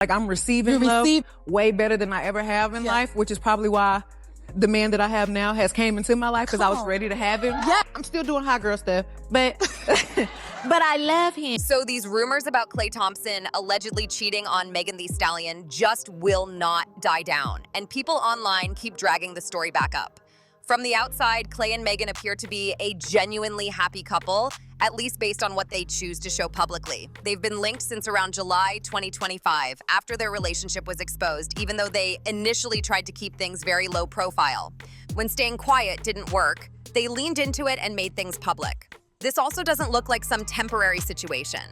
Like, I'm receiving love way better than I ever have in life, which is probably why the man that I have now has came into my life, because I was ready to have him. Yeah, I'm still doing hot girl stuff, but but I love him. So these rumors about Klay Thompson allegedly cheating on Megan Thee Stallion just will not die down, and people online keep dragging the story back up. From the outside, Klay and Megan appear to be a genuinely happy couple, at least based on what they choose to show publicly. They've been linked since around July 2025, after their relationship was exposed, even though they initially tried to keep things very low profile. When staying quiet didn't work, they leaned into it and made things public. This also doesn't look like some temporary situation.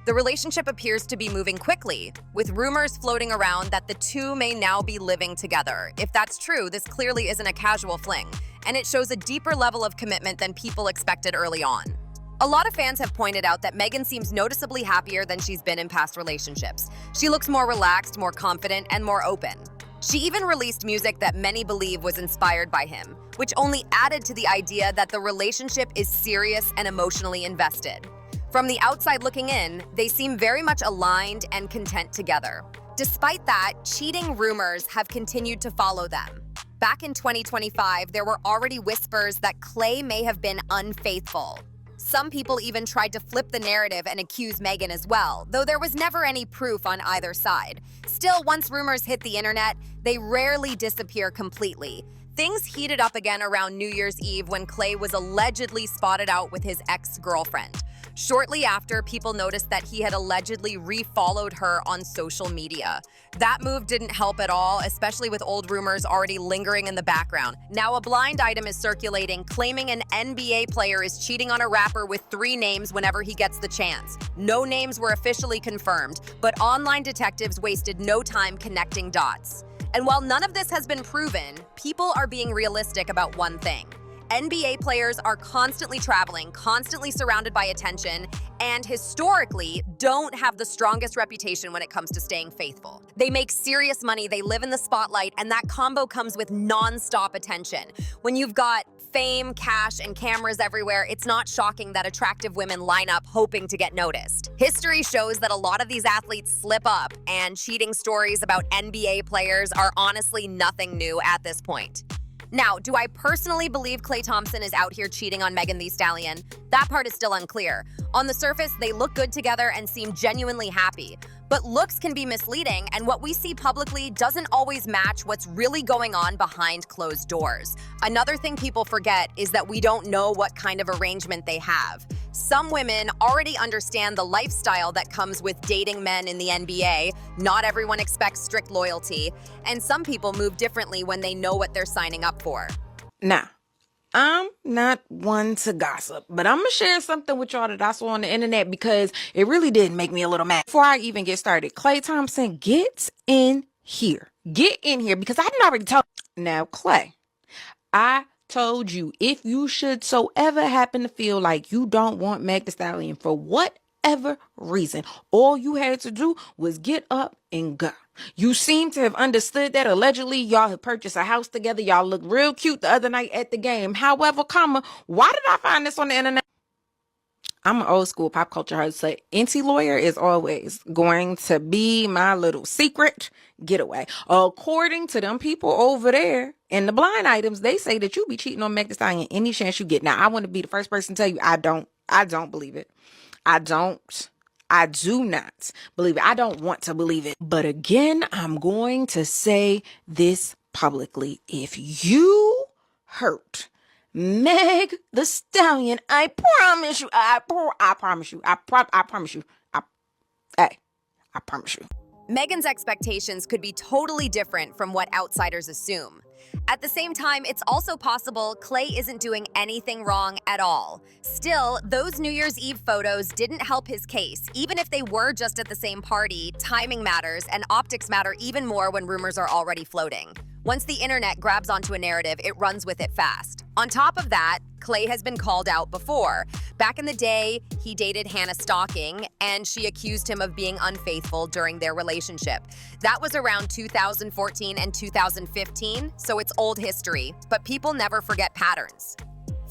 The relationship appears to be moving quickly, with rumors floating around that the two may now be living together. If that's true, this clearly isn't a casual fling, and it shows a deeper level of commitment than people expected early on. A lot of fans have pointed out that Megan seems noticeably happier than she's been in past relationships. She looks more relaxed, more confident, and more open. She even released music that many believe was inspired by him, which only added to the idea that the relationship is serious and emotionally invested. From the outside looking in, they seem very much aligned and content together. Despite that, cheating rumors have continued to follow them. Back in 2025, there were already whispers that Klay may have been unfaithful. Some people even tried to flip the narrative and accuse Megan as well, though there was never any proof on either side. Still, once rumors hit the internet, they rarely disappear completely. Things heated up again around New Year's Eve when Klay was allegedly spotted out with his ex-girlfriend. Shortly after, people noticed that he had allegedly refollowed her on social media. That move didn't help at all, especially with old rumors already lingering in the background. Now, a blind item is circulating, claiming an NBA player is cheating on a rapper with 3 names whenever he gets the chance. No names were officially confirmed, but online detectives wasted no time connecting dots. And while none of this has been proven, people are being realistic about one thing. NBA players are constantly traveling, constantly surrounded by attention, and historically don't have the strongest reputation when it comes to staying faithful. They make serious money, they live in the spotlight, and that combo comes with non-stop attention. When you've got fame, cash, and cameras everywhere, it's not shocking that attractive women line up hoping to get noticed. History shows that a lot of these athletes slip up, and cheating stories about NBA players are honestly nothing new at this point. Now, do I personally believe Klay Thompson is out here cheating on Megan Thee Stallion? That part is still unclear. On the surface, they look good together and seem genuinely happy. But looks can be misleading, and what we see publicly doesn't always match what's really going on behind closed doors. Another thing people forget is that we don't know what kind of arrangement they have. Some women already understand the lifestyle that comes with dating men in the NBA. Not everyone expects strict loyalty, and some people move differently when they know what they're signing up for. Now, I'm not one to gossip, but I'm going to share something with y'all that I saw on the internet because it really did make me a little mad. Before I even get started, Klay Thompson, get in here. Get in here because I didn't already tell you. Now, Klay, I told you if you should so ever happen to feel like you don't want Meg Thee Stallion for whatever reason, all you had to do was get up and go. You seem to have understood that. Allegedly, y'all have purchased a house together. Y'all looked real cute the other night at the game. However, why did I find this on the internet? I'm an old school pop culture host, so Auntie Lawyer is always going to be my little secret getaway. According to them people over there in the blind items, they say that you be cheating on Meg Thee Stallion any chance you get. Now, I want to be the first person to tell you I don't believe it. I do not believe it. I don't want to believe it. But again, I'm going to say this publicly. If you hurt Meg Thee Stallion, I promise you, I promise you. Megan's expectations could be totally different from what outsiders assume. At the same time, it's also possible Klay isn't doing anything wrong at all. Still, those New Year's Eve photos didn't help his case. Even if they were just at the same party, timing matters, and optics matter even more when rumors are already floating. Once the internet grabs onto a narrative, it runs with it fast. On top of that, Klay has been called out before. Back in the day, he dated Hannah Stocking, and she accused him of being unfaithful during their relationship. That was around 2014 and 2015, so it's old history, but people never forget patterns.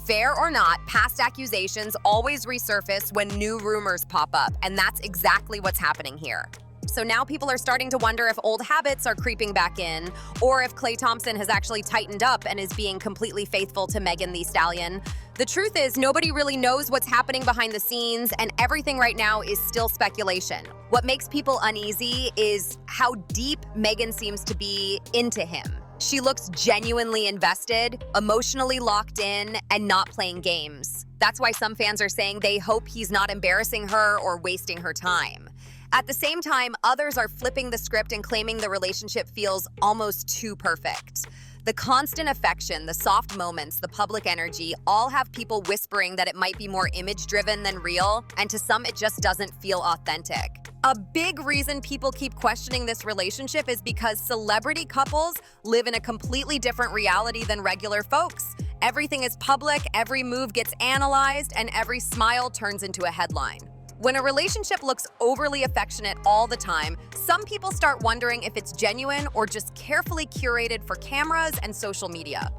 Fair or not, past accusations always resurface when new rumors pop up, and that's exactly what's happening here. So now people are starting to wonder if old habits are creeping back in, or if Klay Thompson has actually tightened up and is being completely faithful to Megan Thee Stallion. The truth is, nobody really knows what's happening behind the scenes, and everything right now is still speculation. What makes people uneasy is how deep Megan seems to be into him. She looks genuinely invested, emotionally locked in, and not playing games. That's why some fans are saying they hope he's not embarrassing her or wasting her time. At the same time, others are flipping the script and claiming the relationship feels almost too perfect. The constant affection, the soft moments, the public energy all have people whispering that it might be more image-driven than real, and to some it just doesn't feel authentic. A big reason people keep questioning this relationship is because celebrity couples live in a completely different reality than regular folks. Everything is public, every move gets analyzed, and every smile turns into a headline. When a relationship looks overly affectionate all the time, some people start wondering if it's genuine or just carefully curated for cameras and social media.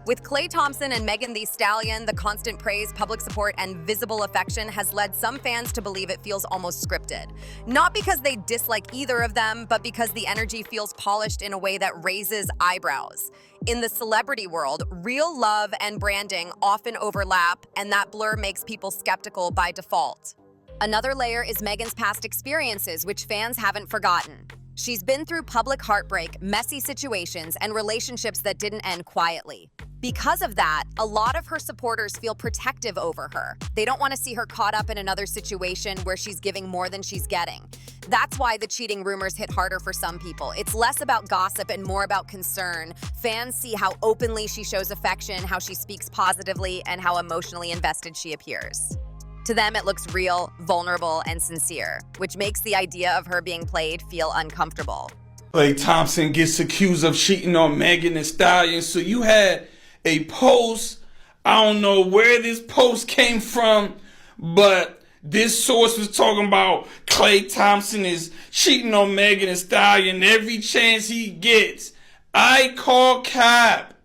With Klay Thompson and Megan Thee Stallion, the constant praise, public support, and visible affection has led some fans to believe it feels almost scripted. Not because they dislike either of them, but because the energy feels polished in a way that raises eyebrows. In the celebrity world, real love and branding often overlap, and that blur makes people skeptical by default. Another layer is Megan's past experiences, which fans haven't forgotten. She's been through public heartbreak, messy situations, and relationships that didn't end quietly. Because of that, a lot of her supporters feel protective over her. They don't want to see her caught up in another situation where she's giving more than she's getting. That's why the cheating rumors hit harder for some people. It's less about gossip and more about concern. Fans see how openly she shows affection, how she speaks positively, and how emotionally invested she appears. To them, it looks real, vulnerable, and sincere, which makes the idea of her being played feel uncomfortable. Klay Thompson gets accused of cheating on Megan Thee Stallion. So you had a post, I don't know where this post came from, but this source was talking about Klay Thompson is cheating on Megan Thee Stallion every chance he gets. I call cap.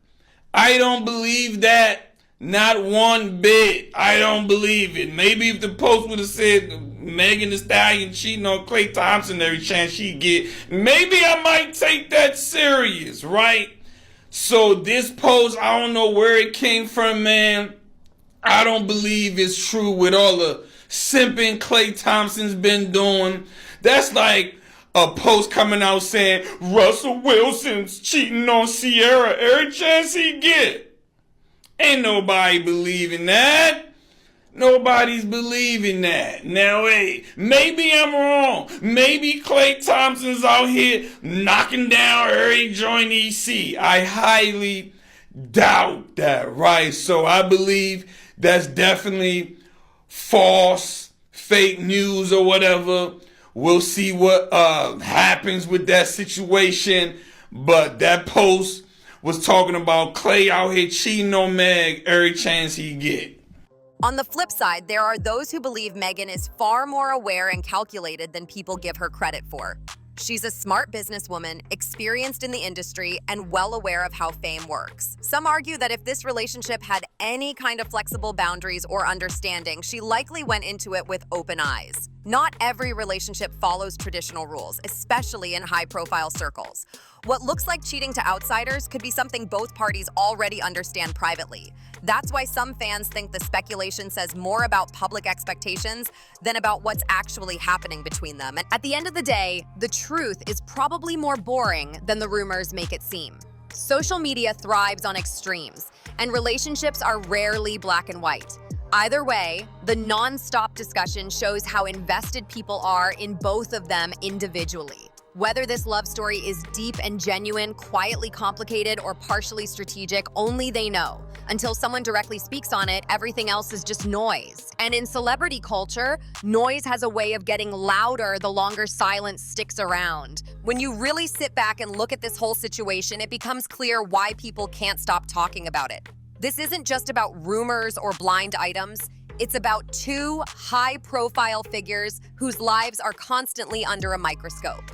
I don't believe that. Not one bit. I don't believe it. Maybe if the post would have said Megan Thee Stallion cheating on Klay Thompson every chance she get, maybe I might take that serious, right? So this post, I don't know where it came from, man. I don't believe it's true with all the simping Klay Thompson's been doing. That's like a post coming out saying Russell Wilson's cheating on Sierra every chance he get. Ain't nobody believing that. Nobody's believing that. Now, hey, maybe I'm wrong. Maybe Klay Thompson's out here knocking down every joint he see. I highly doubt that, right? So I believe that's definitely false, fake news or whatever. We'll see what happens with that situation. But that post was talking about Klay out here cheating on Meg every chance he get. On the flip side, there are those who believe Megan is far more aware and calculated than people give her credit for. She's a smart businesswoman, experienced in the industry, and well aware of how fame works. Some argue that if this relationship had any kind of flexible boundaries or understanding, she likely went into it with open eyes. Not every relationship follows traditional rules, especially in high-profile circles. What looks like cheating to outsiders could be something both parties already understand privately. That's why some fans think the speculation says more about public expectations than about what's actually happening between them. And at the end of the day, the truth is probably more boring than the rumors make it seem. Social media thrives on extremes, and relationships are rarely black and white. Either way, the non-stop discussion shows how invested people are in both of them individually. Whether this love story is deep and genuine, quietly complicated, or partially strategic, only they know. Until someone directly speaks on it, everything else is just noise. And in celebrity culture, noise has a way of getting louder the longer silence sticks around. When you really sit back and look at this whole situation, it becomes clear why people can't stop talking about it. This isn't just about rumors or blind items. It's about two high-profile figures whose lives are constantly under a microscope.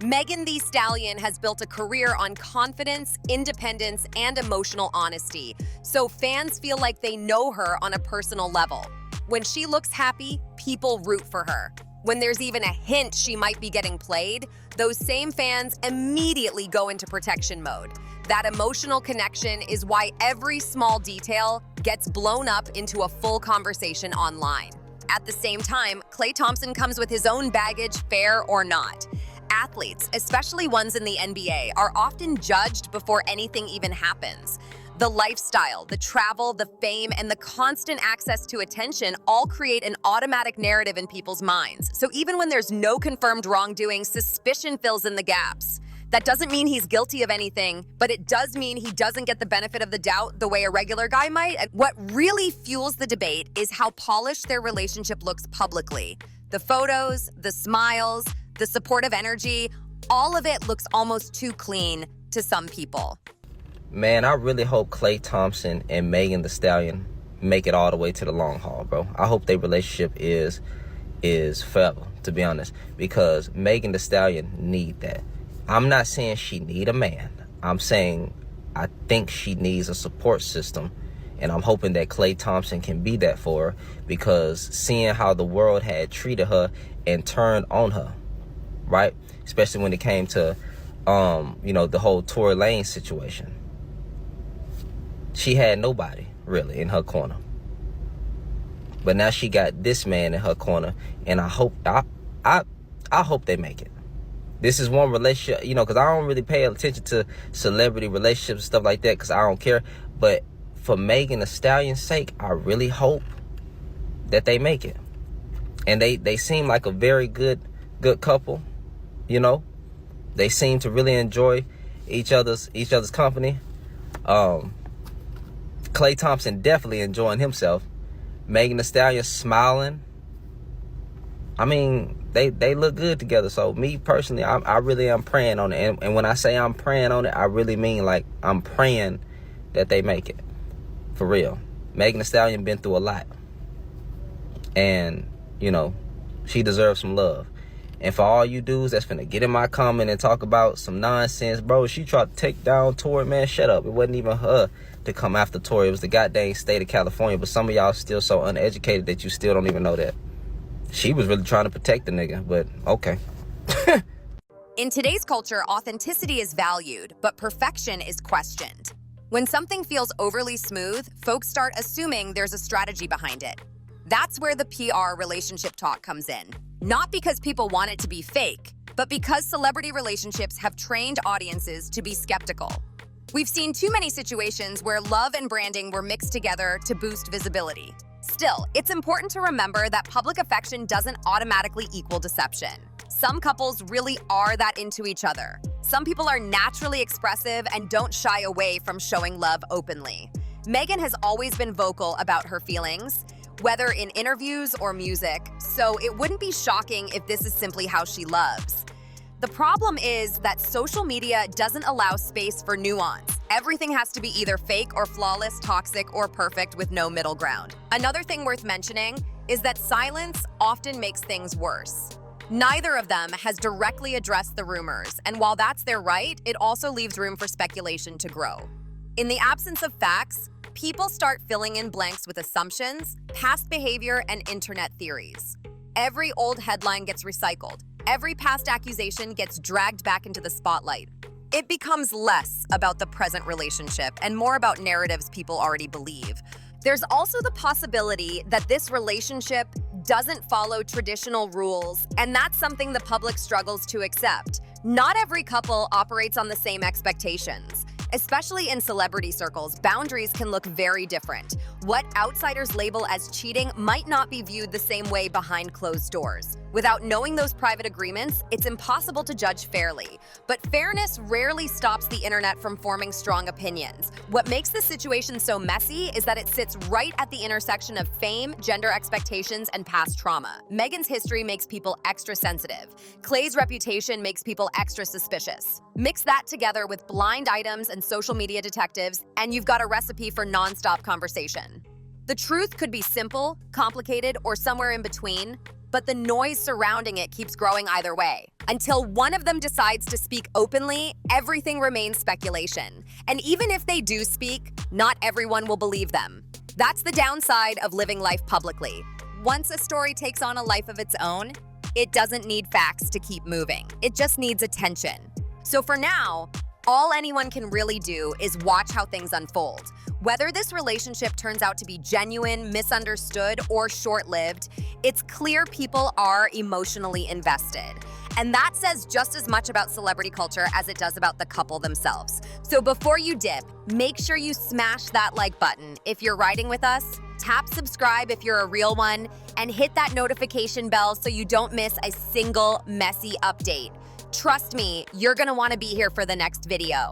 Megan Thee Stallion has built a career on confidence, independence, and emotional honesty, so fans feel like they know her on a personal level. When she looks happy, people root for her. When there's even a hint she might be getting played, those same fans immediately go into protection mode. That emotional connection is why every small detail gets blown up into a full conversation online. At the same time, Klay Thompson comes with his own baggage, fair or not. Athletes, especially ones in the NBA, are often judged before anything even happens. The lifestyle, the travel, the fame, and the constant access to attention all create an automatic narrative in people's minds. So even when there's no confirmed wrongdoing, suspicion fills in the gaps. That doesn't mean he's guilty of anything, but it does mean he doesn't get the benefit of the doubt the way a regular guy might. And what really fuels the debate is how polished their relationship looks publicly. The photos, the smiles, the supportive energy, all of it looks almost too clean to some people. Man, I really hope Klay Thompson and Megan Thee Stallion make it all the way to the long haul, bro. I hope their relationship is forever, to be honest, because Megan Thee Stallion need that. I'm not saying she need a man. I'm saying I think she needs a support system, and I'm hoping that Klay Thompson can be that for her, because seeing how the world had treated her and turned on her, right? Especially when it came to, the whole Tory Lanez situation. She had nobody really in her corner, but now she got this man in her corner, and I hope they make it. This is one relationship, because I don't really pay attention to celebrity relationships and stuff like that, because I don't care. But for Megan Thee Stallion's sake, I really hope that they make it. And they seem like a very good couple, They seem to really enjoy each other's company. Klay Thompson definitely enjoying himself. Megan Thee Stallion smiling. I mean, they look good together. So me personally, I really am praying on it. And when I say I'm praying on it, I really mean like I'm praying that they make it. For real. Megan Thee Stallion been through a lot. And, she deserves some love. And for all you dudes that's finna get in my comment and talk about some nonsense, bro, she tried to take down Tory, man, shut up. It wasn't even her to come after Tory. It was the goddamn state of California. But some of y'all still so uneducated that you still don't even know that. She was really trying to protect the nigga, but okay. In today's culture, authenticity is valued, but perfection is questioned. When something feels overly smooth, folks start assuming there's a strategy behind it. That's where the PR relationship talk comes in. Not because people want it to be fake, but because celebrity relationships have trained audiences to be skeptical. We've seen too many situations where love and branding were mixed together to boost visibility. Still, it's important to remember that public affection doesn't automatically equal deception. Some couples really are that into each other. Some people are naturally expressive and don't shy away from showing love openly. Megan has always been vocal about her feelings, whether in interviews or music, so it wouldn't be shocking if this is simply how she loves. The problem is that social media doesn't allow space for nuance. Everything has to be either fake or flawless, toxic, or perfect with no middle ground. Another thing worth mentioning is that silence often makes things worse. Neither of them has directly addressed the rumors, and while that's their right, it also leaves room for speculation to grow. In the absence of facts, people start filling in blanks with assumptions, past behavior, and internet theories. Every old headline gets recycled. Every past accusation gets dragged back into the spotlight. It becomes less about the present relationship and more about narratives people already believe. There's also the possibility that this relationship doesn't follow traditional rules, and that's something the public struggles to accept. Not every couple operates on the same expectations. Especially in celebrity circles, boundaries can look very different. What outsiders label as cheating might not be viewed the same way behind closed doors. Without knowing those private agreements, it's impossible to judge fairly. But fairness rarely stops the internet from forming strong opinions. What makes this situation so messy is that it sits right at the intersection of fame, gender expectations, and past trauma. Megan's history makes people extra sensitive. Klay's reputation makes people extra suspicious. Mix that together with blind items and social media detectives, and you've got a recipe for nonstop conversation. The truth could be simple, complicated, or somewhere in between, but the noise surrounding it keeps growing either way. Until one of them decides to speak openly, everything remains speculation. And even if they do speak, not everyone will believe them. That's the downside of living life publicly. Once a story takes on a life of its own, it doesn't need facts to keep moving. It just needs attention. So for now, all anyone can really do is watch how things unfold. Whether this relationship turns out to be genuine, misunderstood, or short-lived, it's clear people are emotionally invested. And that says just as much about celebrity culture as it does about the couple themselves. So before you dip, make sure you smash that like button if you're riding with us, tap subscribe if you're a real one, and hit that notification bell so you don't miss a single messy update. Trust me, you're gonna wanna be here for the next video.